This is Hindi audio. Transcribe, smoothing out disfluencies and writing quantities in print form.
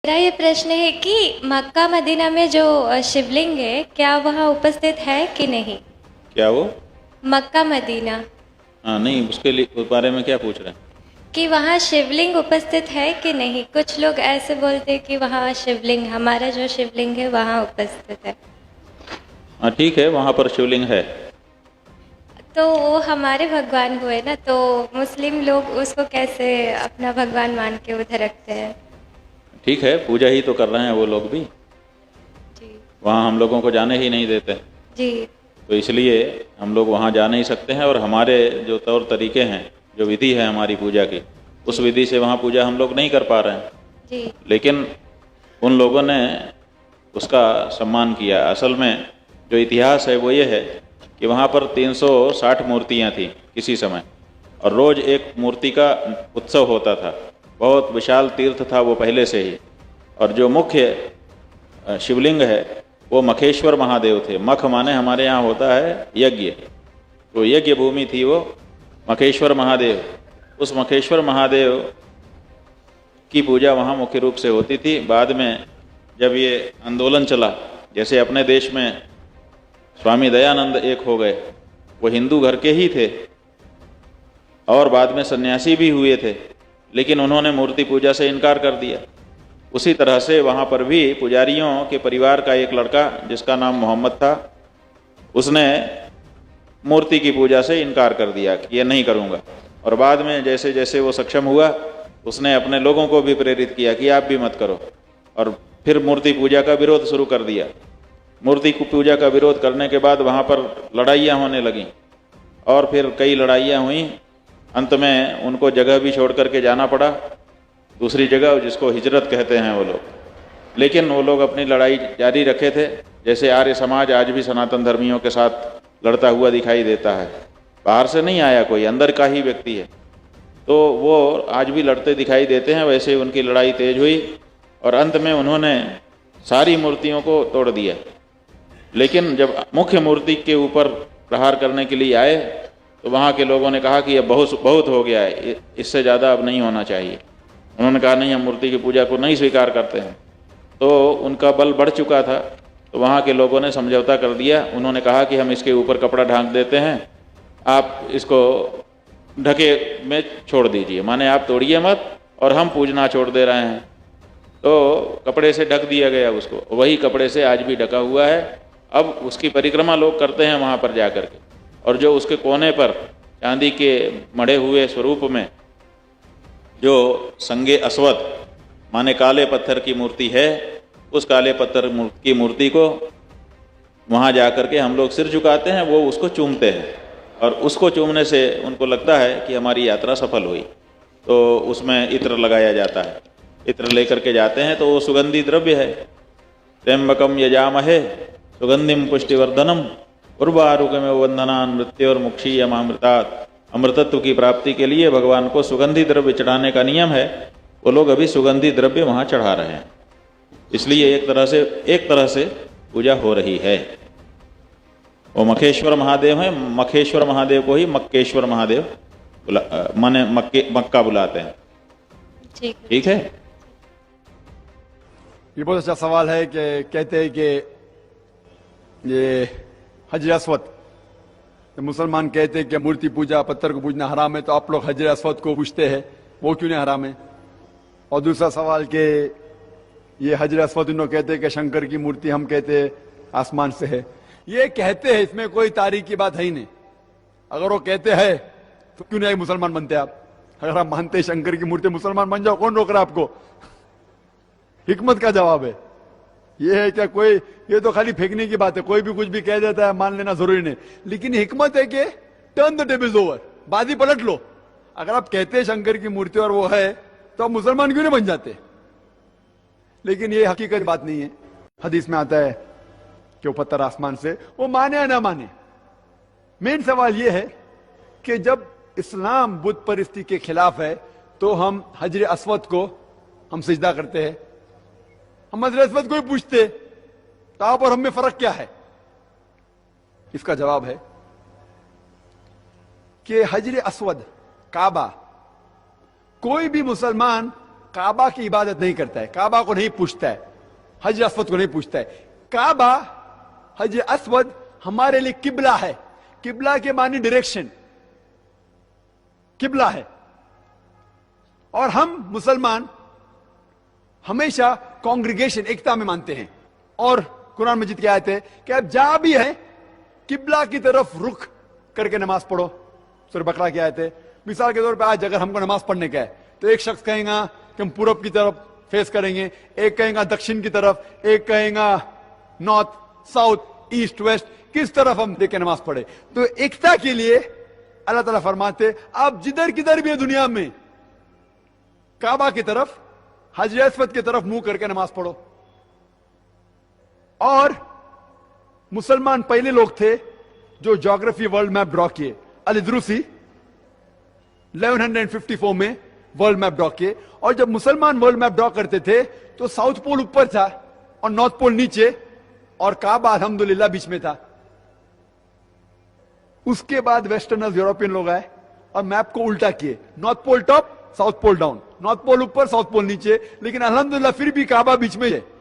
मेरा ये प्रश्न है कि मक्का मदीना में जो शिवलिंग है, क्या वहाँ उपस्थित है कि नहीं? क्या वो? मक्का मदीना, हाँ, नहीं, उसके लिए उस बारे में क्या पूछ रहे हैं? कि वहाँ शिवलिंग उपस्थित है कि नहीं? कुछ लोग ऐसे बोलते हैं कि वहाँ शिवलिंग, हमारा जो शिवलिंग है वहाँ उपस्थित है। हाँ, ठीक है, वहाँ पर शिवलिंग है। तो वो हमारे भगवान हुए ना, तो मुस्लिम लोग उसको कैसे अपना भगवान मान के उधर रखते हैं? ठीक है, पूजा ही तो कर रहे हैं वो लोग भी। जी। वहाँ हम लोगों को जाने ही नहीं देते, जी। तो इसलिए हम लोग वहाँ जा नहीं सकते हैं। और हमारे जो तौर तरीके हैं, जो विधि है हमारी पूजा की, उस जी। विधि से वहाँ पूजा हम लोग नहीं कर पा रहे हैं। जी। लेकिन उन लोगों ने उसका सम्मान किया। असल में जो इतिहास है वो ये है कि वहाँ पर 360 मूर्तियाँ थीं किसी समय, और रोज़ एक मूर्ति का उत्सव होता था। बहुत विशाल तीर्थ था वो पहले से ही। और जो मुख्य शिवलिंग है वो मखेश्वर महादेव थे। मख माने हमारे यहाँ होता है यज्ञ, तो यज्ञ भूमि थी वो मखेश्वर महादेव। उस मखेश्वर महादेव की पूजा वहाँ मुख्य रूप से होती थी। बाद में जब ये आंदोलन चला, जैसे अपने देश में स्वामी दयानंद एक हो गए, वो हिंदू घर के ही थे और बाद में सन्यासी भी हुए थे, लेकिन उन्होंने मूर्ति पूजा से इनकार कर दिया। उसी तरह से वहाँ पर भी पुजारियों के परिवार का एक लड़का जिसका नाम मोहम्मद था, उसने मूर्ति की पूजा से इनकार कर दिया कि ये नहीं करूँगा। और बाद में जैसे जैसे वो सक्षम हुआ, उसने अपने लोगों को भी प्रेरित किया कि आप भी मत करो, और फिर मूर्ति पूजा का विरोध शुरू कर दिया। मूर्ति की पूजा का विरोध करने के बाद वहाँ पर लड़ाइयाँ होने लगीं, और फिर कई लड़ाइयाँ हुई। अंत में उनको जगह भी छोड़ करके जाना पड़ा दूसरी जगह, जिसको हिजरत कहते हैं वो लोग। लेकिन वो लोग अपनी लड़ाई जारी रखे थे। जैसे आर्य समाज आज भी सनातन धर्मियों के साथ लड़ता हुआ दिखाई देता है, बाहर से नहीं आया कोई, अंदर का ही व्यक्ति है, तो वो आज भी लड़ते दिखाई देते हैं। वैसे उनकी लड़ाई तेज हुई और अंत में उन्होंने सारी मूर्तियों को तोड़ दिया। लेकिन जब मुख्य मूर्ति के ऊपर प्रहार करने के लिए आए, तो वहाँ के लोगों ने कहा कि यह बहुत बहुत हो गया है, इससे ज़्यादा अब नहीं होना चाहिए। उन्होंने कहा नहीं, हम मूर्ति की पूजा को नहीं स्वीकार करते हैं। तो उनका बल बढ़ चुका था, तो वहाँ के लोगों ने समझौता कर दिया। उन्होंने कहा कि हम इसके ऊपर कपड़ा ढांक देते हैं, आप इसको ढके में छोड़ दीजिए, माने आप तोड़िए मत और हम पूजना छोड़ दे रहे हैं। तो कपड़े से ढक दिया गया उसको, वही कपड़े से आज भी ढका हुआ है। अब उसकी परिक्रमा लोग करते हैं वहाँ पर जा कर के, और जो उसके कोने पर चांदी के मढ़े हुए स्वरूप में जो संगे अस्वद माने काले पत्थर की मूर्ति है, उस काले पत्थर की मूर्ति को वहाँ जा कर के हम लोग सिर झुकाते हैं, वो उसको चूमते हैं, और उसको चूमने से उनको लगता है कि हमारी यात्रा सफल हुई। तो उसमें इत्र लगाया जाता है, इत्र लेकर के जाते हैं, तो वो सुगंधी द्रव्य है। त्र्यंबकम यजामहे सुगंधिम पुष्टिवर्धनम उर्वारुकमेव वंदनान मृत्योर्मुक्षीयमामृतात्। अमृतत्व की प्राप्ति के लिए भगवान को सुगंधी द्रव्य चढ़ाने का नियम है। वो लोग अभी सुगंधी द्रव्य वहाँ चढ़ा रहे हैं, इसलिए एक तरह से पूजा हो रही है। वो मखेश्वर महादेव हैं। मखेश्वर महादेव को ही मक्केश्वर महादेव माने मक्का बुलाते हैं। ठीक है। ये बहुत अच्छा सवाल है कि कहते हैं कि ये हजर अस्वद, मुसलमान कहते हैं कि मूर्ति पूजा पत्थर को पूजना हराम है, तो आप लोग हजर अस्वद को पूछते हैं, वो क्यों नहीं हराम है? और दूसरा सवाल कि ये हजर अस्वद इन्हों कहते हैं कि शंकर की मूर्ति हम कहते हैं आसमान से है। ये कहते हैं, इसमें कोई तारीख की बात है ही नहीं। अगर वो कहते हैं तो क्यों नहीं मुसलमान बनते आप? अगर आप मानते हैं शंकर की मूर्ति, मुसलमान बन जाओ, कौन रोक रहा है आपको? हिकमत का जवाब है ये है क्या कोई? ये तो खाली फेंकने की बात है, कोई भी कुछ भी कह देता है, मान लेना जरूरी नहीं। लेकिन हिकमत है कि टर्न द टेबल्स ओवर, बाजी पलट लो। अगर आप कहते हैं शंकर की मूर्ति और वो है, तो आप मुसलमान क्यों नहीं बन जाते? लेकिन ये हकीकत बात नहीं है। हदीस में आता है कि वो पत्थर आसमान से, वो माने या ना माने। मेन सवाल ये है कि जब इस्लाम बुद्ध परिस्थिति के खिलाफ है, तो हम हजर अस्वद को हम सिजदा करते हैं, हम हजर अस्वद को ही पूछते, तो आप और हम में फर्क क्या है? इसका जवाब है कि हजर अस्वद काबा कोई भी मुसलमान काबा की इबादत नहीं करता है, काबा को नहीं पूछता है, हजर अस्वद को नहीं पूछता है। काबा, हजर अस्वद हमारे लिए किबला है। किबला के मानी डायरेक्शन, किबला है। और हम मुसलमान हमेशा कांग्रीगेशन, एकता में मानते हैं। और कुरान मजीद की आयत है कि आप जहां भी है किबला की तरफ रुख करके नमाज पढ़ो। सूरह बकरा की आयत है। मिसाल के तौर पे आज अगर हमको नमाज पढ़ने का है तो एक शख्स कहेगा कि हम पूरब की तरफ फेस करेंगे, एक कहेगा दक्षिण की तरफ, एक कहेगा नॉर्थ, साउथ, ईस्ट, वेस्ट, किस तरफ हम देख के नमाज पढ़े। तो एकता के लिए अल्लाह ताला फरमाते आप जिधर किधर भी है दुनिया में काबा की तरफ, हजर अस्वद की तरफ मुंह करके नमाज पढ़ो। और मुसलमान पहले लोग थे जो ज्योग्राफी वर्ल्ड मैप ड्रॉ किए। अल-इद्रूसी 1154 में वर्ल्ड मैप ड्रॉ किए। और जब मुसलमान वर्ल्ड मैप ड्रॉ करते थे तो साउथ पोल ऊपर था और नॉर्थ पोल नीचे और काबा अल्हम्दुलिल्लाह बीच में था। उसके बाद वेस्टर्नर्स, यूरोपियन लोग आए और मैप को उल्टा किए, north pole top, south pole down, north pole ऊपर, साउथ पोल नीचे, लेकिन अल्हम्दुलिल्लाह फिर भी काबा बीच में है।